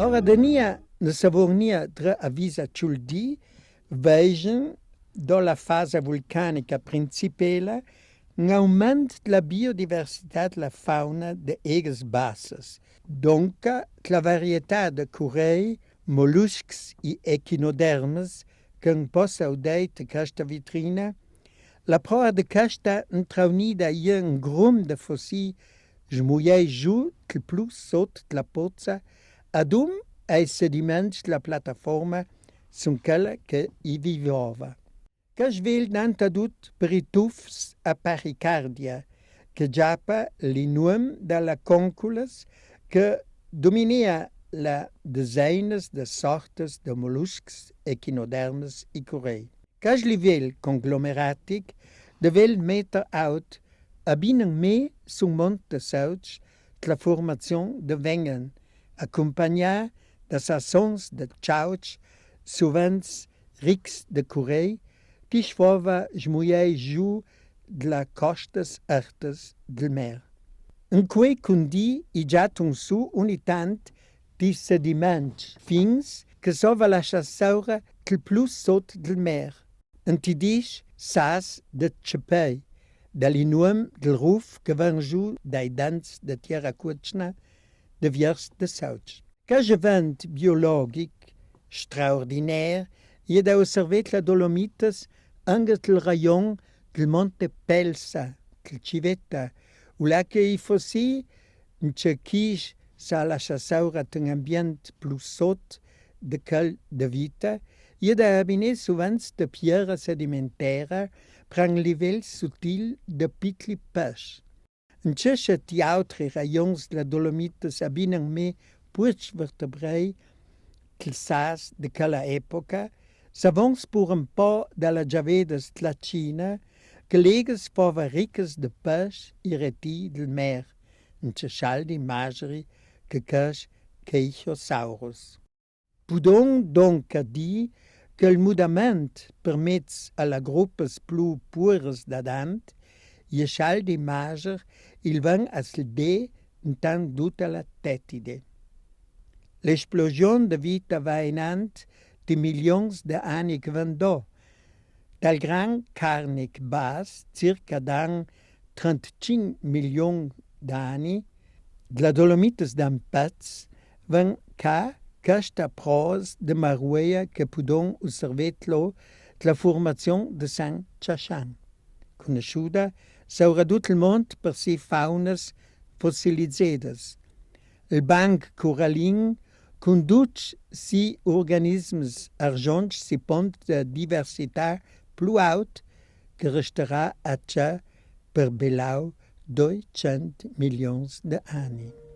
Ora denia ne savornia tre avvisa ciuldi, vegen dalla fase vulcanica principale un aumento della biodiversità della fauna de eges bassas. Donc, la varietà de curei, molluscs e echinodermes che possa udeit questa vitrina, la proa de questa intraunida un grum de fossi smuiei giù il plus sot la pozza, adum ai sediments la piattaforma sun quella che i viveva. Che svil nantadut per i tufs a paricardia, che giappa l'inuum dalla conculas che dominia la dezeines de sortes de molluscs echinodermes i curei. Che livel conglomeratic devel meter out abinnen me sun mont de sauch la formazione de vengen, accompagnar de sassons de chauch, sovens rics de curei, qui schwova smuiei giù de la costas artes del mer. In quei cundi i giatun su unitant di sediments fins che sova la chassaura qu'il plus sot del mer. In tidis sas de cepei, dall'inuum del ruf che van giù dai dans de tierra cucna de viers de sauch. Ca jevent biologic straordinaire, i da osservet la Dolomites anget il rayon del Monte Pelsa, il Civetta, u la che i fossi in cerchis sa la chassaura un ambient plus sot de quel de vita, i da abine sovants de pierra sedimentera prang livels sutil de piccoli pêche. In cescet i altri rayons de la Dolomites abinan me puig vertebrei qu'il sas de quella epoca, savons pur un po' dalla giavedas tlacina, che legas fova ricas de pêche i reti del mer, in cescialdi mageri che cash Keichosaurus. Pudon donc a di che il mudament permets alla gruppes plus pures d'adant, i scialdi mager il van as il de intant tutta la tetide. L'esplosion de vita va inant di milions de anni quando, dal gran carnic bas, circa dan 35 milioni d'anni, la Dolomites d'Ampats, van ca questa pros de maruea che pudon osservetlo la formazione de San Chachan, conosciuta saura tut il mond per si faunas fossilizedas. Il banc corallin conduce si organismes argents si pont de diversità plus haut che resterà a ciò per belau 200 milions de anni.